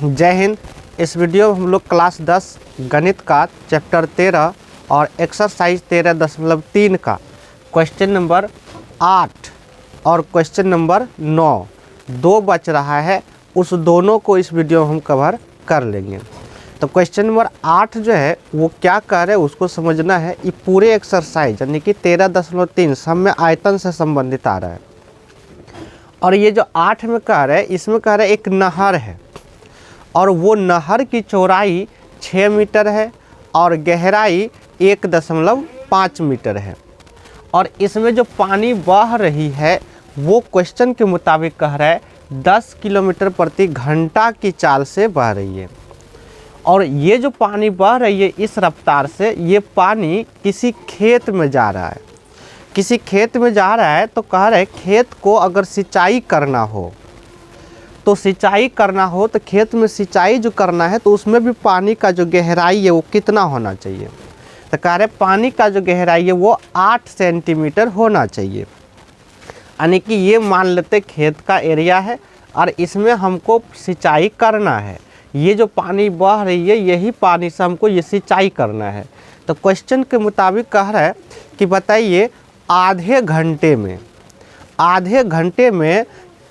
जय हिंद। इस वीडियो में हम लोग क्लास 10 गणित का चैप्टर 13 और एक्सरसाइज 13.3 का क्वेश्चन नंबर 8 और क्वेश्चन नंबर 9 दो बच रहा है, उस दोनों को इस वीडियो में हम कवर कर लेंगे। तो क्वेश्चन नंबर 8 जो है वो क्या कह रहे हैं उसको समझना है। ये पूरे एक्सरसाइज यानी कि 13.3 सब में आयतन से संबंधित आ रहा है। और ये जो 8 में कह रहे हैं इसमें कह रहे हैं एक नहर है और वो नहर की चौड़ाई 6 मीटर है और गहराई 1.5 मीटर है। और इसमें जो पानी बह रही है वो क्वेश्चन के मुताबिक कह रहा है 10 किलोमीटर प्रति घंटा की चाल से बह रही है। और ये जो पानी बह रही है इस रफ्तार से, ये पानी किसी खेत में जा रहा है। किसी खेत में जा रहा है तो कह रहे हैं खेत को अगर सिंचाई करना हो तो खेत में सिंचाई जो करना है तो उसमें भी पानी का जो गहराई है वो कितना होना चाहिए। तो कह रहे पानी का जो गहराई है वो 8 सेंटीमीटर होना चाहिए। यानी कि ये मान लेते खेत का एरिया है और इसमें हमको सिंचाई करना है। ये जो पानी बह रही है यही पानी से हमको ये सिंचाई करना है। तो क्वेश्चन के मुताबिक कह रहा है कि बताइए आधे घंटे में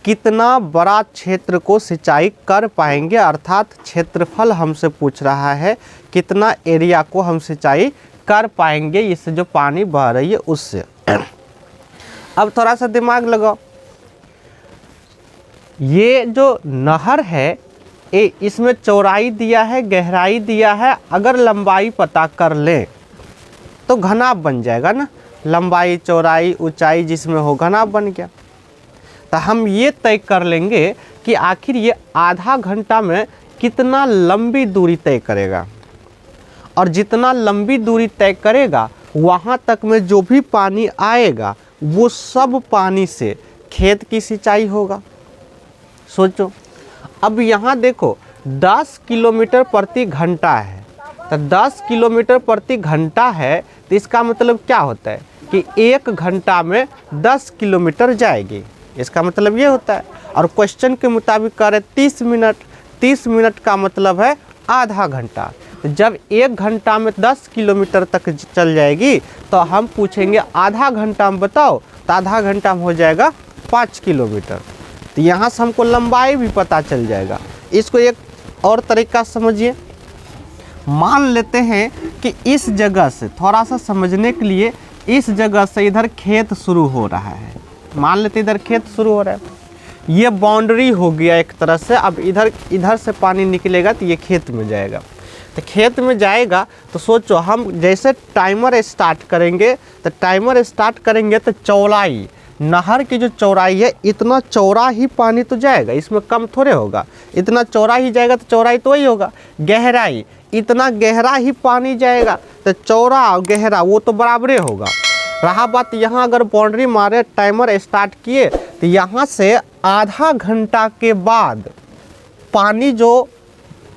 कितना बड़ा क्षेत्र को सिंचाई कर पाएंगे। अर्थात क्षेत्रफल हमसे पूछ रहा है कितना एरिया को हम सिंचाई कर पाएंगे इससे जो पानी बह रही है उससे। अब थोड़ा सा दिमाग लगाओ, ये जो नहर है इसमें चौड़ाई दिया है, गहराई दिया है। अगर लंबाई पता कर लें तो घनाभ बन जाएगा ना। लंबाई चौड़ाई ऊंचाई जिसमें हो घनाभ बन गया। तो हम ये तय कर लेंगे कि आखिर ये आधा घंटा में कितना लंबी दूरी तय करेगा। और जितना लंबी दूरी तय करेगा वहाँ तक में जो भी पानी आएगा वो सब पानी से खेत की सिंचाई होगा। सोचो, अब यहाँ देखो 10 किलोमीटर प्रति घंटा है। तो 10 किलोमीटर प्रति घंटा है तो इसका मतलब क्या होता है कि 1 घंटा में 10 किलोमीटर जाएगी। इसका मतलब ये होता है। और क्वेश्चन के मुताबिक कह रहे 30 मिनट का मतलब है आधा घंटा। तो जब 1 घंटा में 10 किलोमीटर तक चल जाएगी तो हम पूछेंगे आधा घंटा में बताओ, तो आधा घंटा में हो जाएगा 5 किलोमीटर। तो यहाँ से हमको लंबाई भी पता चल जाएगा। इसको एक और तरीका समझिए। मान लेते हैं कि इस जगह से थोड़ा सा समझने के लिए, इस जगह से इधर खेत शुरू हो रहा है। मान लेते इधर खेत शुरू हो रहा है, ये बाउंड्री हो गया एक तरह से। अब इधर से पानी निकलेगा तो ये खेत में जाएगा। तो खेत में जाएगा तो सोचो हम जैसे टाइमर स्टार्ट करेंगे तो चौड़ाई, नहर की जो चौड़ाई है इतना चौड़ा ही पानी तो जाएगा, इसमें कम थोड़े होगा। इतना चौड़ा ही जाएगा तो चौड़ाई तो वही होगा। गहराई, इतना गहरा ही पानी जाएगा तो चौड़ा और गहरा वो तो बराबरे होगा। रहा बात यहाँ अगर बाउंड्री मारे टाइमर स्टार्ट किए तो यहाँ से आधा घंटा के बाद पानी जो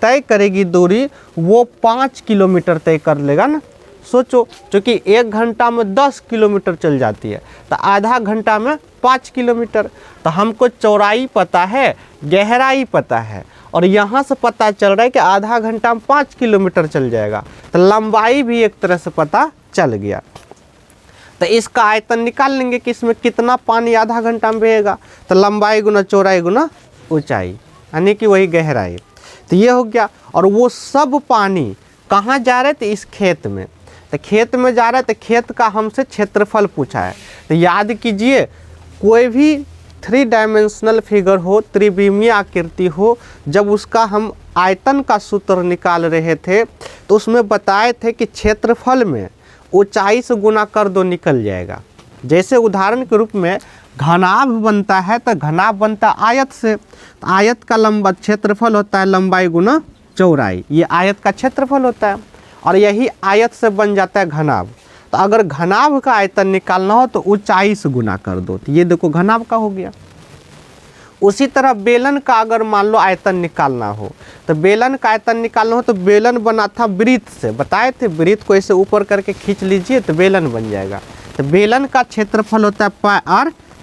तय करेगी दूरी वो 5 किलोमीटर तय कर लेगा ना। सोचो, क्योंकि 1 घंटा में 10 किलोमीटर चल जाती है तो आधा घंटा में 5 किलोमीटर। तो हमको चौड़ाई पता है, गहराई पता है और यहाँ से पता चल रहा है कि आधा घंटा में 5 किलोमीटर चल जाएगा। तो लंबाई भी एक तरह से पता चल गया। तो इसका आयतन निकाल लेंगे कि इसमें कितना पानी आधा घंटा में बहेगा। तो लंबाई गुना चौड़ाई गुना ऊंचाई यानी कि वही गहराई। तो ये हो गया। और वो सब पानी कहाँ जा रहे थे? इस खेत में। तो खेत में जा रहा है तो खेत का हमसे क्षेत्रफल पूछा है। तो याद कीजिए, कोई भी 3 डायमेंशनल फिगर हो, त्रिविमीय आकृति हो, जब उसका हम आयतन का सूत्र निकाल रहे थे तो उसमें बताए थे कि क्षेत्रफल में ऊंचाई से गुना कर दो निकल जाएगा। जैसे उदाहरण के रूप में घनाभ बनता है तो घनाभ बनता है आयत से। तो आयत का लंबा क्षेत्रफल होता है लंबाई गुना चौड़ाई, ये आयत का क्षेत्रफल होता है। और यही आयत से बन जाता है घनाभ। तो अगर घनाभ का आयतन निकालना हो तो ऊंचाई से गुना कर दो, तो ये देखो घनाभ का हो गया। उसी तरह बेलन का अगर मान लो आयतन निकालना हो तो बेलन का आयतन निकालना हो तो बेलन बना था वृत्त से। बताए थे वृत्त को ऐसे ऊपर करके खींच लीजिए तो बेलन बन जाएगा। तो बेलन का क्षेत्रफल होता है पाई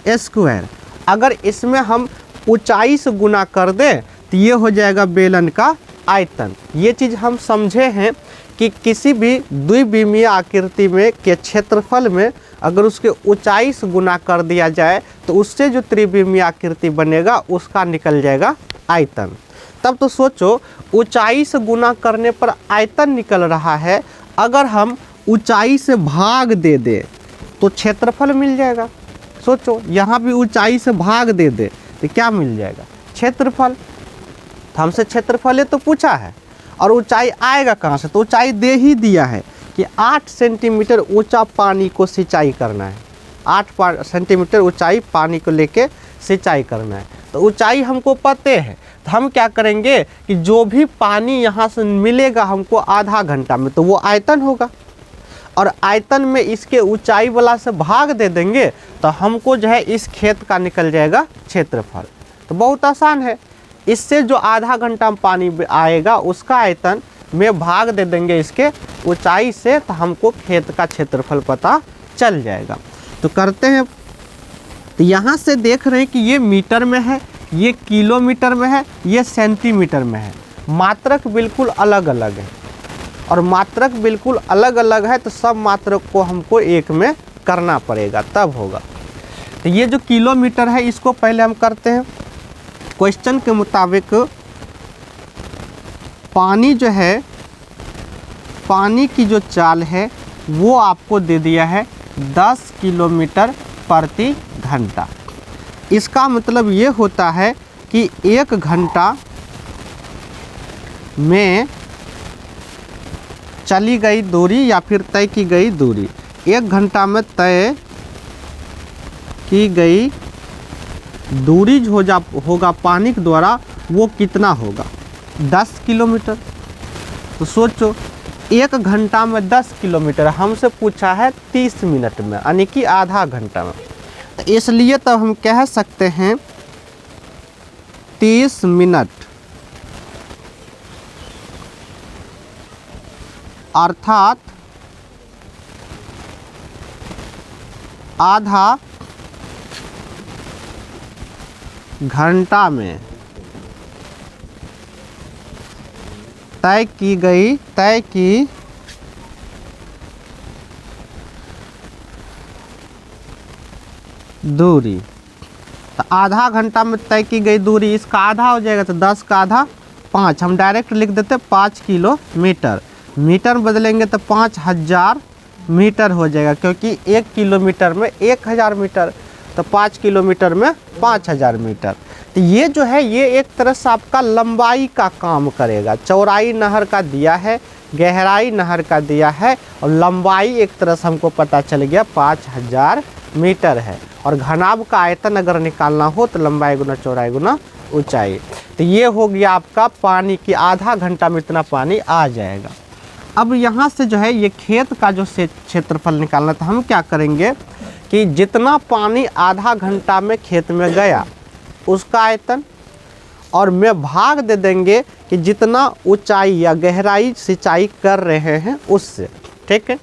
r² अगर इसमें हम ऊंचाई से गुना कर दें तो ये हो जाएगा बेलन का आयतन। ये चीज़ हम समझे हैं कि किसी भी द्विविमीय आकृति में के क्षेत्रफल में अगर उसके ऊंचाई से गुना कर दिया जाए तो उससे जो त्रिविमीय आकृति बनेगा उसका निकल जाएगा आयतन। तब तो सोचो, ऊंचाई से गुना करने पर आयतन निकल रहा है, अगर हम ऊंचाई से भाग दे दे तो क्षेत्रफल मिल जाएगा। सोचो, यहाँ भी ऊंचाई से भाग दे दे तो क्या मिल जाएगा? क्षेत्रफल। तो हमसे क्षेत्रफल तो पूछा है और ऊंचाई आएगा कहाँ से? तो ऊंचाई दे ही दिया है कि 8 सेंटीमीटर ऊंचा पानी को सिंचाई करना है। 8 सेंटीमीटर ऊंचाई पानी को लेके सिंचाई करना है। तो ऊंचाई हमको पते है, तो हम क्या करेंगे कि जो भी पानी यहाँ से मिलेगा हमको आधा घंटा में, तो वो आयतन होगा। और आयतन में इसके ऊंचाई वाला से भाग दे देंगे तो हमको जो है इस खेत का निकल जाएगा क्षेत्रफल। तो बहुत आसान है। इससे जो आधा घंटा में पानी आएगा उसका आयतन में भाग दे देंगे इसके ऊंचाई से, तो हमको खेत का क्षेत्रफल पता चल जाएगा। तो करते हैं। तो यहाँ से देख रहे हैं कि ये मीटर में है, ये किलोमीटर में है, ये सेंटीमीटर में है। मात्रक बिल्कुल अलग अलग है, और मात्रक बिल्कुल अलग अलग है तो सब मात्रक को हमको एक में करना पड़ेगा, तब होगा। तो ये जो किलोमीटर है इसको पहले हम करते हैं। क्वेश्चन के मुताबिक पानी जो है, पानी की जो चाल है वो आपको दे दिया है 10 किलोमीटर प्रति घंटा। इसका मतलब ये होता है कि 1 घंटा में चली गई दूरी या फिर तय की गई दूरी, 1 घंटा में तय की गई दूरी जो होगा पानी के द्वारा वो कितना होगा? 10 किलोमीटर। तो सोचो, 1 घंटा में 10 किलोमीटर, हमसे पूछा है 30 मिनट में, यानी कि आधा घंटा में। तो इसलिए तो हम कह सकते हैं 30 मिनट, अर्थात आधा घंटा में तय की दूरी। तो आधा घंटा में तय की गई दूरी, इसका आधा हो जाएगा तो 10 का आधा 5, हम डायरेक्ट लिख देते 5 किलोमीटर। मीटर बदलेंगे तो 5000 मीटर हो जाएगा, क्योंकि 1 किलोमीटर में 1000 मीटर, तो 5 किलोमीटर में 5000 मीटर। तो ये जो है ये एक तरह से आपका लंबाई का काम करेगा। चौड़ाई नहर का दिया है, गहराई नहर का दिया है, और लंबाई एक तरह से हमको पता चल गया 5000 मीटर है। और घनाभ का आयतन अगर निकालना हो तो लंबाई गुना चौड़ाई गुना ऊंचाई। तो ये हो गया आपका पानी की आधा घंटा में इतना पानी आ जाएगा। अब यहाँ से जो है ये खेत का जो क्षेत्रफल निकालना, तो हम क्या करेंगे कि जितना पानी आधा घंटा में खेत में गया उसका आयतन, और में भाग दे देंगे कि जितना ऊंचाई या गहराई सिंचाई कर रहे हैं उससे। ठीक है,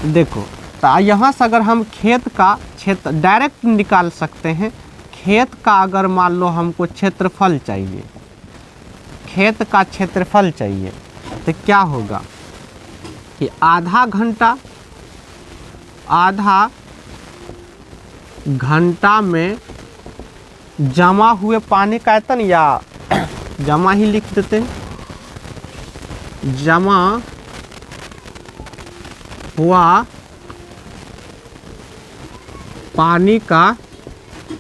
देखो तो यहाँ से अगर हम खेत का क्षेत्र डायरेक्ट निकाल सकते हैं। खेत का अगर मान लो हमको क्षेत्रफल चाहिए, खेत का क्षेत्रफल चाहिए, तो क्या होगा कि आधा घंटा में जमा हुए पानी का आयतन, या जमा ही लिख देते हैं, जमा हुआ पानी का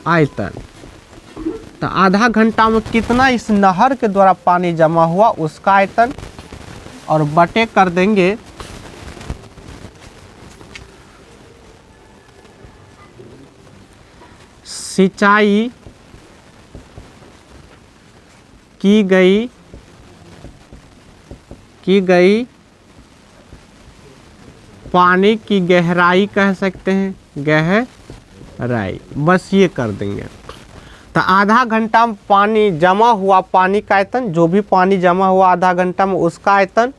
आयतन। तो आधा घंटा में कितना इस नहर के द्वारा पानी जमा हुआ उसका आयतन, और बटे कर देंगे सिंचाई की गई पानी की गहराई कह सकते हैं, गहराई, बस ये कर देंगे। तो आधा घंटा में पानी जमा हुआ पानी का आयतन, जो भी पानी जमा हुआ आधा घंटा में उसका आयतन,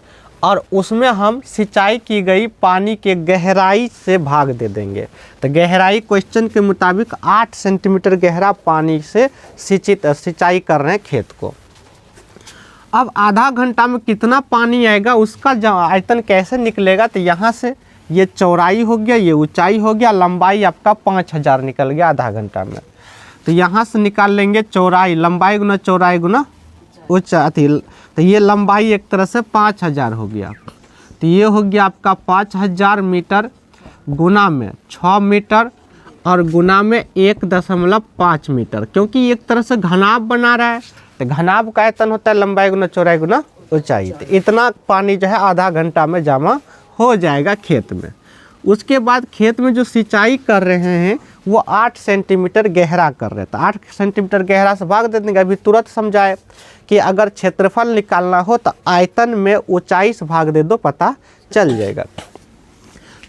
और उसमें हम सिंचाई की गई पानी के गहराई से भाग दे देंगे। तो गहराई क्वेश्चन के मुताबिक 8 सेंटीमीटर गहरा पानी से सिंचाई कर रहे हैं खेत को। अब आधा घंटा में कितना पानी आएगा उसका आयतन कैसे निकलेगा, तो यहाँ से ये चौड़ाई हो गया, ये ऊंचाई हो गया, लंबाई आपका 5000 निकल गया आधा घंटा में। तो यहाँ से निकाल लेंगे चौड़ाई, लंबाई गुना चौड़ाई गुना ऊंचाई, तो ये लंबाई एक तरह से 5000 हो गया। तो ये हो गया आपका 5000 मीटर गुना में 6 मीटर और गुना में 1.5 मीटर, क्योंकि एक तरह से घनाभ बना रहा है। तो घनाभ का आयतन होता है लंबाई गुना चौड़ाई गुना ऊंचाई। तो इतना पानी जो है आधा घंटा में जमा हो जाएगा खेत में। उसके बाद खेत में जो सिंचाई कर रहे हैं वो 8 सेंटीमीटर गहरा कर रहे हैं। तो 8 सेंटीमीटर गहरा से भाग दे देंगे। अभी तुरंत समझाए कि अगर क्षेत्रफल निकालना हो तो आयतन में ऊंचाई से भाग दे दो, पता चल जाएगा।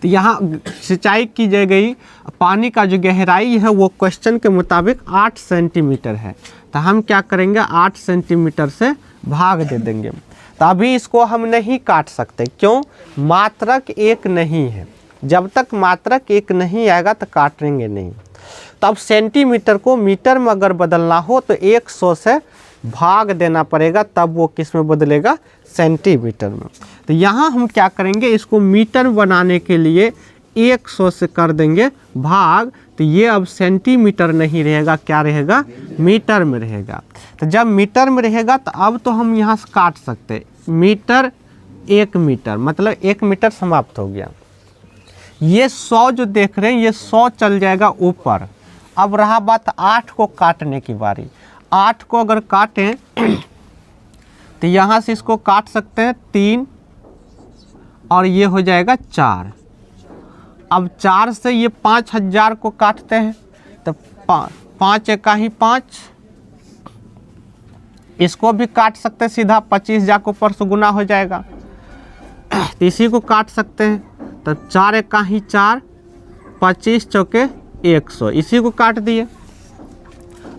तो यहाँ सिंचाई की गई पानी का जो गहराई है वो क्वेश्चन के मुताबिक 8 सेंटीमीटर है। तो हम क्या करेंगे, 8 सेंटीमीटर से भाग दे देंगे। तो अभी इसको हम नहीं काट सकते, क्यों, मात्रक एक नहीं है। जब तक मात्रक एक नहीं आएगा तो काटेंगे नहीं। तो अब सेंटीमीटर को मीटर में अगर बदलना हो तो 100 से भाग देना पड़ेगा, तब वो किस में बदलेगा, सेंटीमीटर में। तो यहाँ हम क्या करेंगे, इसको मीटर बनाने के लिए 100 से कर देंगे भाग। तो ये अब सेंटीमीटर नहीं रहेगा, क्या रहेगा, मीटर में रहेगा। तो जब मीटर में रहेगा तो अब तो हम यहाँ से काट सकते, मीटर 1 मीटर, मतलब 1 मीटर समाप्त हो गया। ये 100 जो देख रहे हैं ये 100 चल जाएगा ऊपर। अब रहा बात 8 को काटने की बारी। 8 को अगर काटें तो यहाँ से इसको काट सकते हैं 3 और ये हो जाएगा 4। अब 4 से ये 5000 को काटते हैं तो 5 एका ही 5, इसको भी काट सकते हैं सीधा, 25 जाको ऊपर से गुना हो जाएगा। तो इसी को काट सकते हैं, तो 4 एका ही 4, 25 चौके 100, इसी को काट दिए।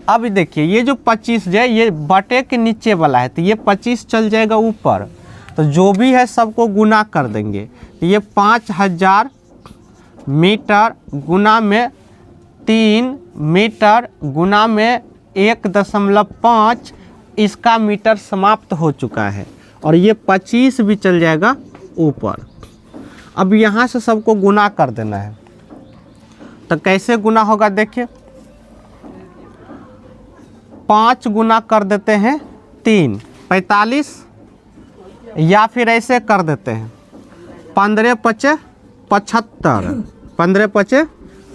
अब देखिए ये जो 25 है ये बटे के नीचे वाला है, तो ये 25 चल जाएगा ऊपर। तो जो भी है सबको गुना कर देंगे। तो ये 5000 मीटर गुना में 3 मीटर गुना में 1.5, इसका मीटर समाप्त हो चुका है। और ये 25 भी चल जाएगा ऊपर। अब यहाँ से सबको गुना कर देना है। तो कैसे गुना होगा, देखिए 5 गुना कर देते हैं 3, 45, या फिर ऐसे कर देते हैं 15 पचे 75, 15 पचे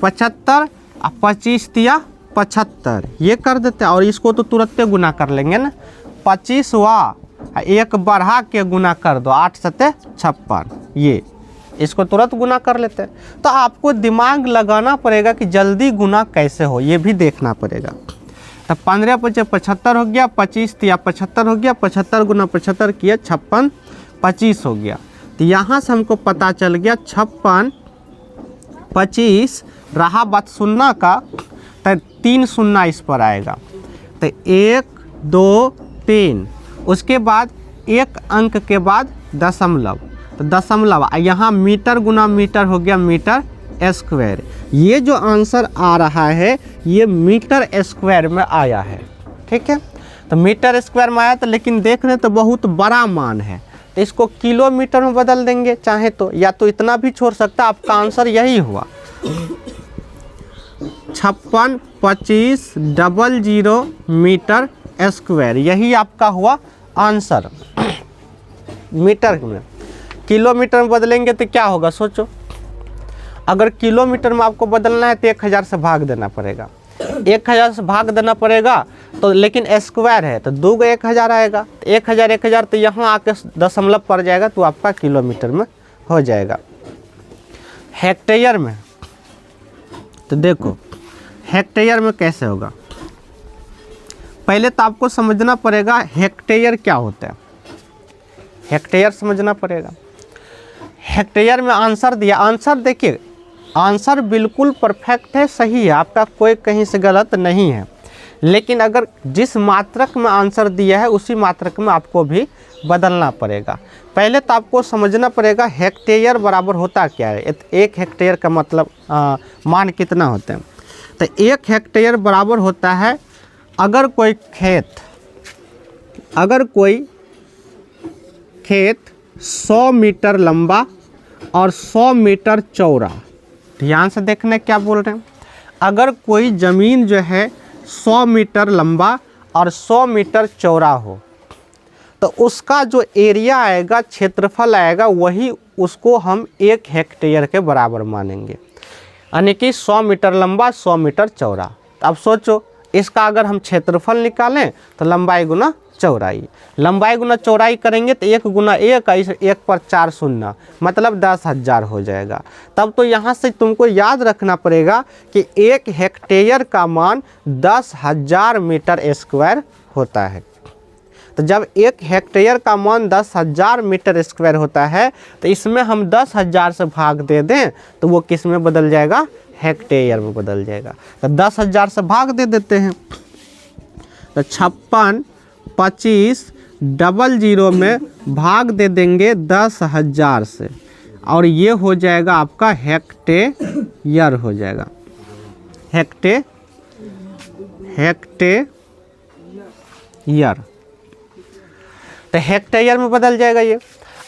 75, 25 तिया 75, ये कर देते हैं। और इसको तो तुरंत गुना कर लेंगे ना, 25 वा 1 बढ़ा के गुना कर दो, 8 सते 56, ये इसको तुरंत गुना कर लेते हैं। तो आपको दिमाग लगाना पड़ेगा कि जल्दी गुना कैसे हो, ये भी देखना पड़ेगा। तो 15 पचे 75 हो गया, 25 तिया 75 हो गया, 75 गुना 75 किया 56, 25 हो गया। तो यहाँ से हमको पता चल गया 56, 25, रहा बात शून्य का, तो 3 शून्य इस पर आएगा। तो 1 2 3, उसके बाद एक अंक के बाद दशमलव, तो दशमलव, यहाँ मीटर गुना मीटर हो गया मीटर स्क्वायर। ये जो आंसर आ रहा है ये मीटर स्क्वायर में आया है, ठीक है। तो मीटर स्क्वायर में आया, तो लेकिन देख रहे तो बहुत बड़ा मान है, तो इसको किलोमीटर में बदल देंगे चाहे तो, या तो इतना भी छोड़ सकता। आपका आंसर यही हुआ 56, 25, 00 मीटर स्क्वायर, यही आपका हुआ आंसर। मीटर में किलोमीटर में बदलेंगे तो क्या होगा, सोचो। अगर किलोमीटर में आपको बदलना है तो 1000 से भाग देना पड़ेगा, 1000 से भाग देना पड़ेगा। तो लेकिन स्क्वायर है तो 2 का 1000 आएगा, तो 1000 1000, तो यहाँ आके दशमलव पड़ जाएगा, तो आपका किलोमीटर में हो जाएगा। हेक्टेयर में तो देखो हेक्टेयर में कैसे होगा, पहले तो आपको समझना पड़ेगा हेक्टेयर क्या होता है, हेक्टेयर समझना पड़ेगा। हेक्टेयर में आंसर दिया, आंसर देखिए आंसर बिल्कुल परफेक्ट है, सही है, आपका कोई कहीं से गलत नहीं है। लेकिन अगर जिस मात्रक में आंसर दिया है उसी मात्रक में आपको भी बदलना पड़ेगा। पहले तो आपको समझना पड़ेगा हेक्टेयर बराबर होता क्या है। एक हेक्टेयर का मतलब मान कितना होते हैं। तो एक हेक्टेयर बराबर होता है, अगर कोई खेत 100 मीटर लंबा और 100 मीटर चौड़ा, ध्यान से देखना क्या बोल रहे हैं। अगर कोई ज़मीन जो है 100 मीटर लंबा और 100 मीटर चौड़ा हो तो उसका जो एरिया आएगा, क्षेत्रफल आएगा, वही उसको हम 1 हेक्टेयर के बराबर मानेंगे। यानी कि 100 मीटर लंबा 100 मीटर चौड़ा। अब सोचो इसका अगर हम क्षेत्रफल निकालें तो लंबाई गुना चौड़ाई, लंबाई गुना चौड़ाई करेंगे तो 1 गुना 1, 1 पर 4 शून्य, मतलब 10,000 हो जाएगा। तब तो यहाँ से तुमको याद रखना पड़ेगा कि 1 हेक्टेयर का मान 10,000 मीटर स्क्वायर होता है। तो जब 1 हेक्टेयर का मान 10,000 मीटर स्क्वायर होता है तो इसमें हम 10,000 से भाग दे दें तो वो किस में बदल जाएगा, हेक्टेयर में बदल जाएगा। तो 10,000 से भाग दे देते हैं तो 56, 25, 00 में भाग दे देंगे 10,000 से और ये हो जाएगा आपका हेक्टेयर हो जाएगा, हेक्टेयर। तो हेक्टेयर में बदल जाएगा ये।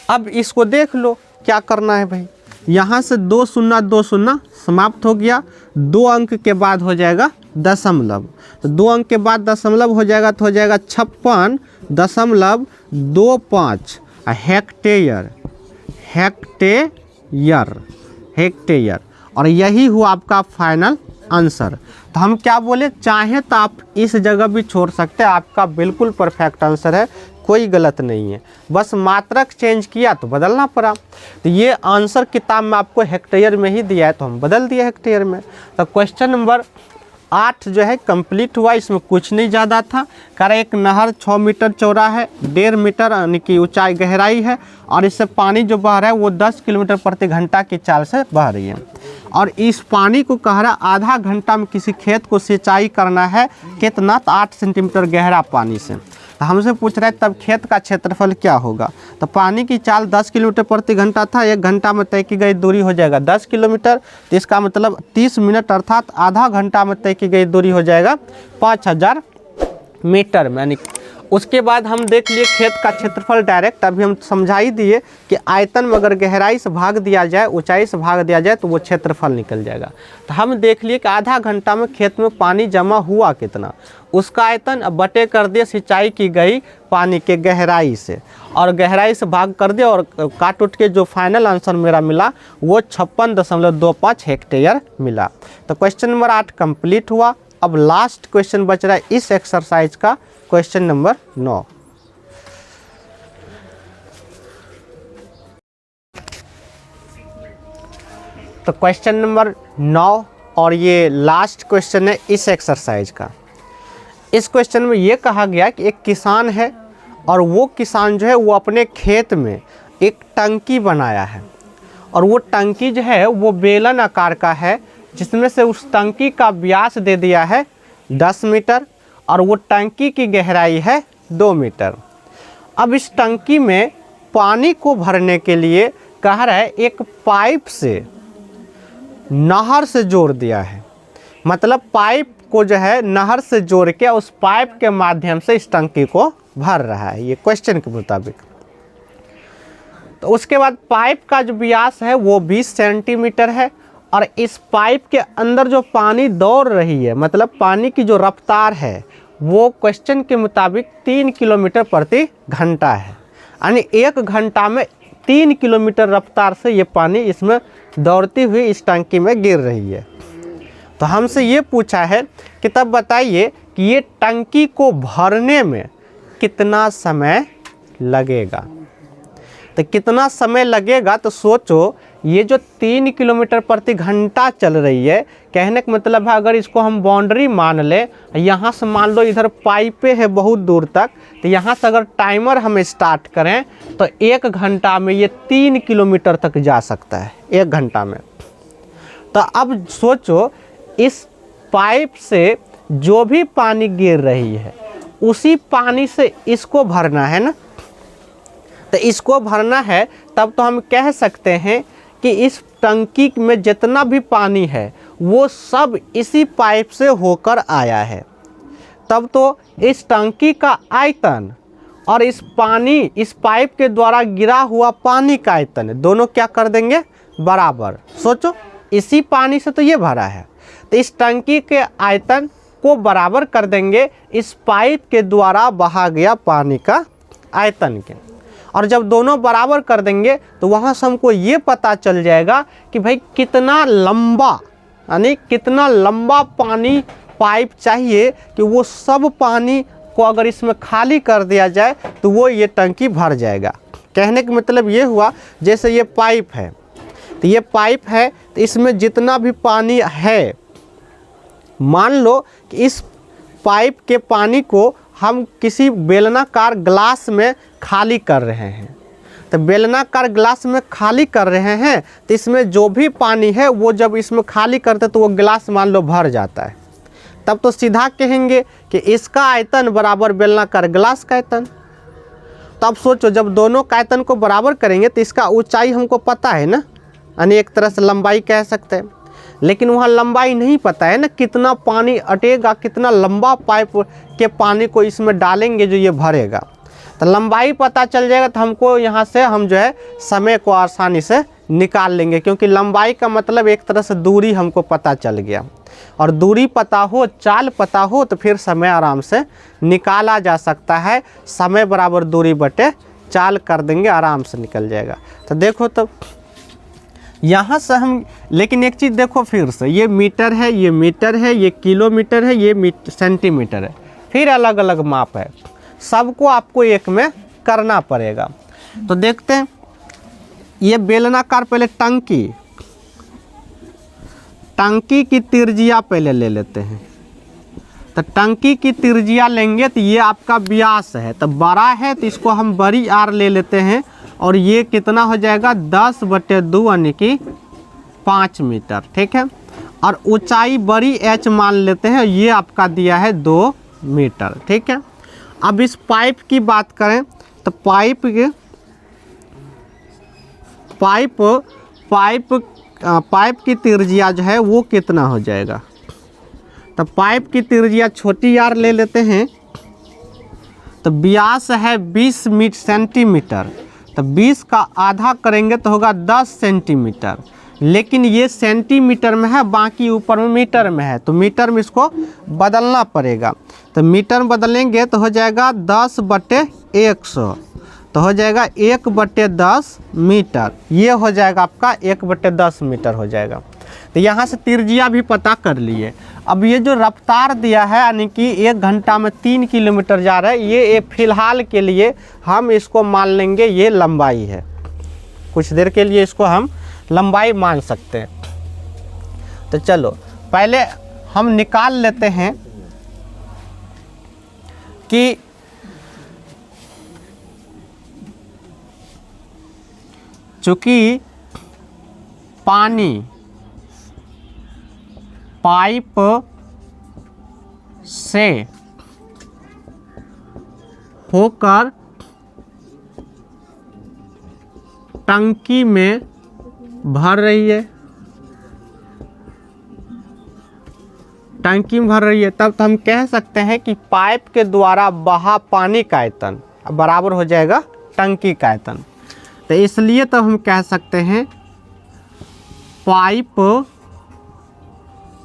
अब इसको देख लो क्या करना है भाई, यहाँ से 2 शून्य 2 शून्य समाप्त हो गया, 2 अंक के बाद हो जाएगा दशमलव, तो 2 अंक के बाद दशमलव हो जाएगा तो हो जाएगा 56.25 हेक्टेयर, हेक्टेयर। और यही हुआ आपका फाइनल आंसर। तो हम क्या बोले, चाहे तो आप इस जगह भी छोड़ सकते हैं, आपका बिल्कुल परफेक्ट आंसर है, कोई गलत नहीं है, बस मात्रक चेंज किया तो बदलना पड़ा। तो ये आंसर किताब में आपको हेक्टेयर में ही दिया है तो हम बदल दिए हेक्टेयर में। तो क्वेश्चन नंबर 8 जो है कंप्लीट हुआ, इसमें कुछ नहीं ज़्यादा था। कारण एक नहर 6 मीटर चौड़ा है, 1.5 मीटर यानी कि ऊंचाई गहराई है और इससे पानी जो बह रहा है वो 10 किलोमीटर प्रति घंटा की चाल से बह रही है और इस पानी को कह रहा आधा घंटा में किसी खेत को सिंचाई करना है कितना, तो 8 सेंटीमीटर गहरा पानी से। तो हमसे पूछ रहा है तब खेत का क्षेत्रफल क्या होगा। तो पानी की चाल 10 किलोमीटर प्रति घंटा था, 1 घंटा में तय की गई दूरी हो जाएगा 10 किलोमीटर, तो इसका मतलब 30 मिनट अर्थात आधा घंटा में तय की गई दूरी हो जाएगा 5000 मीटर में। यानी उसके बाद हम देख लिए खेत का क्षेत्रफल डायरेक्ट, अभी हम समझा ही दिए कि आयतन में अगर गहराई से भाग दिया जाए, ऊंचाई से भाग दिया जाए तो वो क्षेत्रफल निकल जाएगा। तो हम देख लिए कि आधा घंटा में खेत में पानी जमा हुआ कितना, उसका आयतन अब बटे कर दिए सिंचाई की गई पानी के गहराई से और गहराई से भाग कर दिया और काट उठ के जो फाइनल आंसर मेरा मिला वो 56.25 हेक्टेयर मिला। तो क्वेश्चन नंबर 8 कंप्लीट हुआ। अब लास्ट क्वेश्चन बच रहा है इस एक्सरसाइज का, क्वेश्चन नंबर 9। तो क्वेश्चन नंबर 9 और ये लास्ट क्वेश्चन है इस एक्सरसाइज का। इस क्वेश्चन में ये कहा गया कि एक किसान है और वो किसान जो है वो अपने खेत में एक टंकी बनाया है और वो टंकी जो है वो बेलन आकार का है, जिसमें से उस टंकी का व्यास दे दिया है 10 मीटर और वो टंकी की गहराई है 2 मीटर। अब इस टंकी में पानी को भरने के लिए कह रहा है एक पाइप से नहर से जोड़ दिया है, मतलब पाइप को जो है नहर से जोड़ के उस पाइप के माध्यम से इस टंकी को भर रहा है, ये क्वेश्चन के मुताबिक। तो उसके बाद पाइप का जो व्यास है वो 20 सेंटीमीटर है और इस पाइप के अंदर जो पानी दौड़ रही है, मतलब पानी की जो रफ्तार है वो क्वेश्चन के मुताबिक 3 किलोमीटर प्रति घंटा है। यानी 1 घंटा में 3 किलोमीटर रफ्तार से ये पानी इसमें दौड़ती हुई इस टंकी में गिर रही है। तो हमसे ये पूछा है कि तब बताइए कि ये टंकी को भरने में कितना समय लगेगा। तो कितना समय लगेगा, तो सोचो ये जो 3 किलोमीटर प्रति घंटा चल रही है, कहने का मतलब है अगर इसको हम बाउंड्री मान लें, यहाँ से मान लो इधर पाइपें है बहुत दूर तक, तो यहाँ से अगर टाइमर हम स्टार्ट करें तो 1 घंटा में ये 3 किलोमीटर तक जा सकता है, 1 घंटा में। तो अब सोचो इस पाइप से जो भी पानी गिर रही है उसी पानी से इसको भरना है ना। तो इसको भरना है तब तो हम कह सकते हैं कि इस टंकी में जितना भी पानी है वो सब इसी पाइप से होकर आया है। तब तो इस टंकी का आयतन और इस पाइप के द्वारा गिरा हुआ पानी का आयतन दोनों क्या कर देंगे, बराबर। सोचो, इसी पानी से तो ये भरा है, तो इस टंकी के आयतन को बराबर कर देंगे इस पाइप के द्वारा बहा गया पानी का आयतन के। और जब दोनों बराबर कर देंगे तो वहाँ से हमको ये पता चल जाएगा कि भाई कितना लंबा, यानी कितना लंबा पानी पाइप चाहिए कि वो सब पानी को अगर इसमें खाली कर दिया जाए तो वो ये टंकी भर जाएगा। कहने का मतलब ये हुआ, जैसे ये पाइप है, तो ये पाइप है तो इसमें जितना भी पानी है, मान लो कि इस पाइप के पानी को हम किसी बेलनाकार ग्लास में खाली कर रहे हैं। तो बेलनाकार ग्लास में खाली कर रहे हैं तो इसमें जो भी पानी है वो जब इसमें खाली करते तो वो ग्लास मान लो भर जाता है। तब तो सीधा कहेंगे कि इसका आयतन बराबर बेलनाकार ग्लास का आयतन। तो अब सोचो, जब दोनों का आयतन को बराबर करेंगे तो इसका ऊंचाई हमको पता है ना, यानी एक तरह से लंबाई कह सकते हैं। लेकिन वहाँ लंबाई नहीं पता है ना, कितना पानी अटेगा, कितना लंबा पाइप के पानी को इसमें डालेंगे जो ये भरेगा। तो लंबाई पता चल जाएगा तो हमको यहाँ से हम जो है समय को आसानी से निकाल लेंगे, क्योंकि लंबाई का मतलब एक तरह से दूरी हमको पता चल गया। और दूरी पता हो, चाल पता हो तो फिर समय आराम से निकाला जा सकता है। समय बराबर दूरी बटे चाल कर देंगे, आराम से निकल जाएगा। तो देखो, तो यहाँ से हम, लेकिन एक चीज़ देखो फिर से, ये मीटर है, ये मीटर है, ये किलोमीटर है, ये सेंटीमीटर है, फिर अलग अलग माप है, सबको आपको एक में करना पड़ेगा। तो देखते हैं, ये बेलनाकार पहले टंकी की त्रिज्या पहले ले लेते हैं। तो टंकी की त्रिज्या लेंगे तो ये आपका व्यास है, तो बड़ा है तो इसको हम बड़ी आर ले लेते हैं, और ये कितना हो जाएगा 10/2 यानी कि 5 मीटर, ठीक है। और ऊंचाई बड़ी एच मान लेते हैं, ये आपका दिया है 2 मीटर, ठीक है। अब इस पाइप की बात करें तो पाइप की त्रिज्या जो है वो कितना हो जाएगा। तो पाइप की त्रिज्या छोटी आर ले लेते हैं, तो व्यास है 20 सेंटीमीटर, तो 20 का आधा करेंगे तो होगा 10 सेंटीमीटर। लेकिन ये सेंटीमीटर में है, बाकी ऊपर में मीटर में है, तो मीटर में इसको बदलना पड़ेगा। तो मीटर में बदलेंगे तो हो जाएगा 10/100, तो हो जाएगा 1/10 मीटर। ये हो जाएगा आपका 1/10 मीटर हो जाएगा। तो यहाँ से त्रिज्या भी पता कर लिए। अब ये जो रफ्तार दिया है, यानी कि 1 घंटा में 3 किलोमीटर जा रहा है, ये फिलहाल के लिए हम इसको मान लेंगे ये लंबाई है। कुछ देर के लिए इसको हम लंबाई मान सकते हैं। तो चलो पहले हम निकाल लेते हैं कि चूँकि पानी पाइप से होकर टंकी में भर रही है, तब तो हम कह सकते हैं कि पाइप के द्वारा बहा पानी का आयतन बराबर हो जाएगा टंकी का आयतन। तो इसलिए तो हम कह सकते हैं पाइप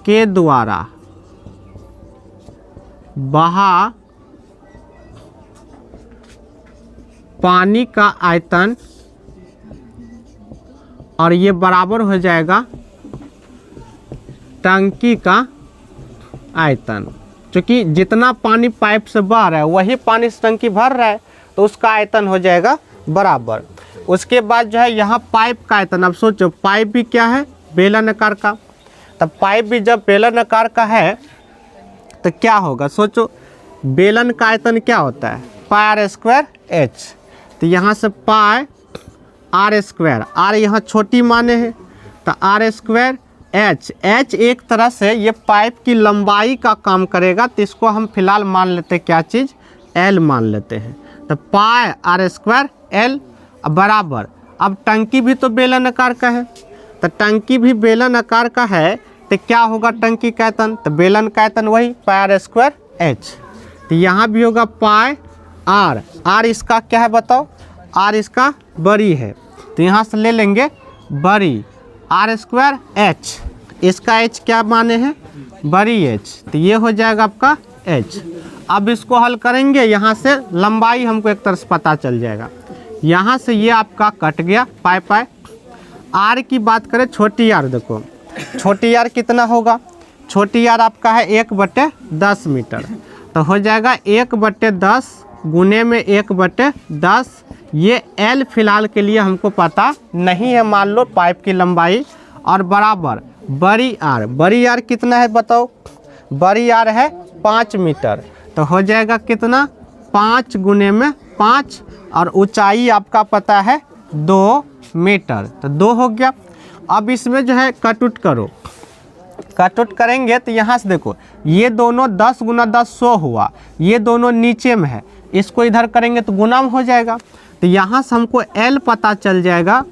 के द्वारा बहा पानी का आयतन, और ये बराबर हो जाएगा टंकी का आयतन। क्योंकि जितना पानी पाइप से बह रहा है वही पानी से टंकी भर रहा है, तो उसका आयतन हो जाएगा बराबर। उसके बाद जो है यहाँ पाइप का आयतन, अब सोचो पाइप भी क्या है, बेलनाकार का। तब पाइप भी जब बेलनाकार का है तो क्या होगा, सोचो बेलन का आयतन क्या होता है, πr² h। तो यहाँ से πr², r यहाँ छोटी माने हैं, तो r² एच एक तरह से ये पाइप की लंबाई का काम करेगा, तो इसको हम फिलहाल मान लेते हैं क्या चीज़, एल मान लेते हैं। तो पाई आर स्क्वायर एल बराबर, अब टंकी भी तो बेलन आकार का है, तो टंकी भी बेलन आकार का है, तो क्या होगा टंकी का आयतन, तो बेलन का आयतन वही पाई आर स्क्वायर एच। तो यहाँ भी होगा पाई आर इसका क्या है बताओ, आर इसका बड़ी है, तो यहाँ से ले लेंगे बड़ी आर स्क्वायर एच, इसका एच क्या माने हैं, बड़ी एच, तो ये हो जाएगा आपका एच। अब इसको हल करेंगे, यहाँ से लंबाई हमको एक तरह से पता चल जाएगा, यहाँ से ये आपका कट गया पाई। आर की बात करें छोटी आर, देखो छोटी आर कितना होगा, छोटी आर आपका है 1/10 मीटर, तो हो जाएगा 1/10 गुने में 1/10। ये एल फिलहाल के लिए हमको पता नहीं है, मान लो पाइप की लंबाई, और बराबर बड़ी आर कितना है बताओ, बड़ी आर है 5 मीटर, तो हो जाएगा कितना 5 गुने में 5, और ऊंचाई आपका पता है 2 मीटर, तो 2 हो गया। अब इसमें जो है कट उट करो, कट उट करेंगे तो यहाँ से देखो ये दोनों 10 × 10 100 हुआ, ये दोनों नीचे में है, इसको इधर करेंगे तो गुना में हो जाएगा, तो यहाँ से हमको एल पता चल जाएगा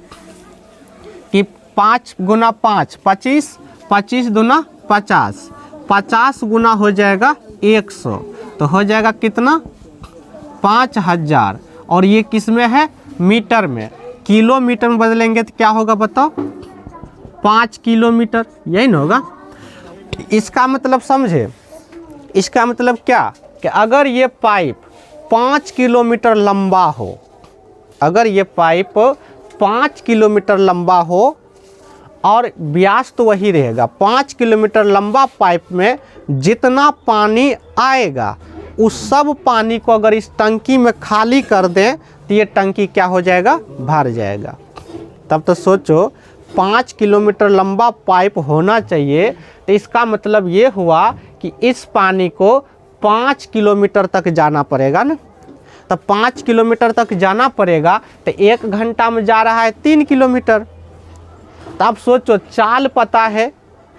कि 5 × 5 25, 25 दूना 50, 50 गुना हो जाएगा 100, तो हो जाएगा कितना 5000, और ये किस में है मीटर में, किलोमीटर में बदलेंगे तो क्या होगा बताओ 5 किलोमीटर, यही ना होगा। इसका मतलब समझे, इसका मतलब क्या कि अगर ये पाइप 5 किलोमीटर लंबा हो, अगर ये पाइप 5 किलोमीटर लंबा हो और व्यास तो वही रहेगा, 5 किलोमीटर लंबा पाइप में जितना पानी आएगा उस सब पानी को अगर इस टंकी में खाली कर दें तो ये टंकी क्या हो जाएगा, भर जाएगा। तब तो सोचो 5 किलोमीटर लंबा पाइप होना चाहिए, तो इसका मतलब ये हुआ कि इस पानी को 5 किलोमीटर तक जाना पड़ेगा ना, तो 5 किलोमीटर तक जाना पड़ेगा, तो 1 घंटा में जा रहा है 3 किलोमीटर। तो आप सोचो चाल पता है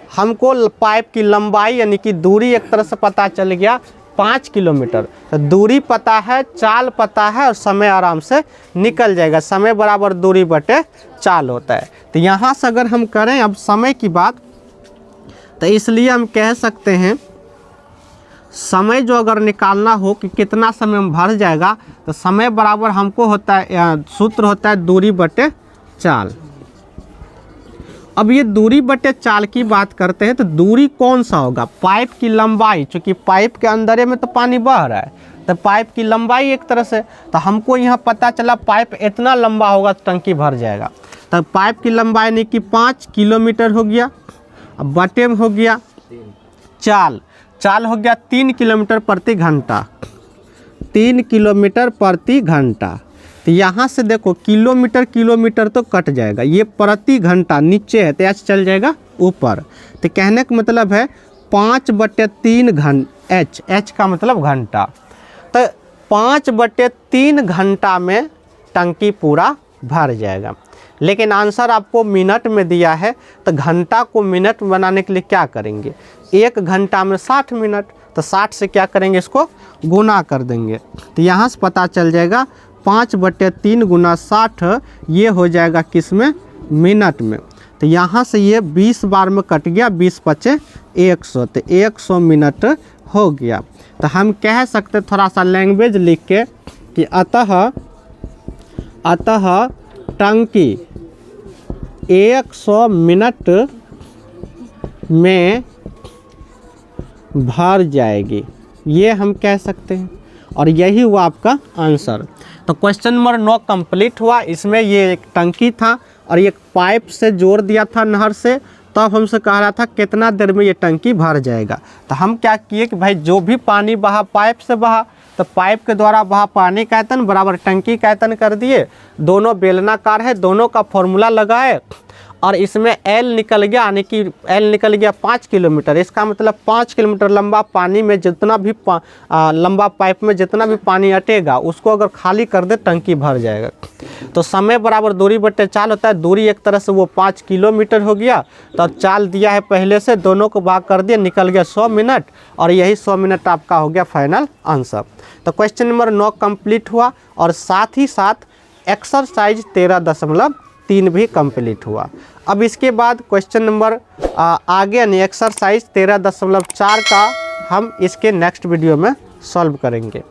हमको, पाइप की लंबाई यानी कि दूरी एक तरह से पता चल गया 5 किलोमीटर, तो दूरी पता है, चाल पता है, और समय आराम से निकल जाएगा, समय बराबर दूरी बटे चाल होता है। तो यहाँ से अगर हम करें अब समय की बात, तो इसलिए हम कह सकते हैं समय जो अगर निकालना हो कि कितना समय में भर जाएगा, तो समय बराबर हमको होता है, सूत्र होता है दूरी बटे चाल। अब ये दूरी बटे चाल की बात करते हैं, तो दूरी कौन सा होगा, पाइप की लंबाई, चूँकि पाइप के अंदर में तो पानी बह रहा है, तो पाइप की लंबाई एक तरह से, तो हमको यहाँ पता चला पाइप इतना लंबा होगा तो टंकी भर जाएगा। तो पाइप की लंबाई यानी कि 5 किलोमीटर हो गया, अब बटे में हो गया चाल हो गया 3 किलोमीटर प्रति घंटा, 3 किलोमीटर प्रति घंटा। तो यहाँ से देखो किलोमीटर तो कट जाएगा, ये प्रति घंटा नीचे है तो एच चल जाएगा ऊपर, तो कहने का मतलब है 5/3 घंटा, एच का मतलब घंटा, तो 5/3 घंटा में टंकी पूरा भर जाएगा। लेकिन आंसर आपको मिनट में दिया है, तो घंटा को मिनट में बनाने के लिए क्या करेंगे, 1 घंटा में 60 मिनट, तो 60 से क्या करेंगे इसको गुना कर देंगे, तो यहाँ से पता चल जाएगा 5/3 × 60, ये हो जाएगा किस में, मिनट में। तो यहाँ से ये 20 बार में कट गया, 20 × 5 = 100, तो 100 मिनट हो गया। तो हम कह सकते थोड़ा सा लैंग्वेज लिख के कि अतः टंकी 100 मिनट में भर जाएगी, ये हम कह सकते हैं, और यही हुआ आपका आंसर। तो क्वेश्चन नंबर 9 कंप्लीट हुआ। इसमें ये एक टंकी था और ये पाइप से जोड़ दिया था नहर से, तब हमसे कह रहा था कितना देर में ये टंकी भर जाएगा। तो हम क्या किए कि भाई जो भी पानी बहा पाइप से बहा, तो पाइप के द्वारा बहा पानी का आयतन बराबर टंकी का आयतन कर दिए, दोनों बेलनाकार है, दोनों का फॉर्मूला लगाए और इसमें एल निकल गया, यानी कि एल निकल गया 5 किलोमीटर। इसका मतलब 5 किलोमीटर लंबा पानी में जितना भी लंबा पाइप में जितना भी पानी अटेगा उसको अगर खाली कर दे टंकी भर जाएगा। तो समय बराबर दूरी बटे चाल होता है। दूरी एक तरह से वो 5 किलोमीटर हो गया, तो चाल दिया है पहले से, दोनों को भाग कर दिया, निकल गया 100 मिनट, और यही 100 मिनट आपका हो गया फाइनल आंसर। तो क्वेश्चन नंबर 9 कंप्लीट हुआ और साथ ही साथ एक्सरसाइज 13.3 भी कंप्लीट हुआ। अब इसके बाद क्वेश्चन नंबर आगे यानी एक्सरसाइज 13.4 का हम इसके नेक्स्ट वीडियो में सॉल्व करेंगे।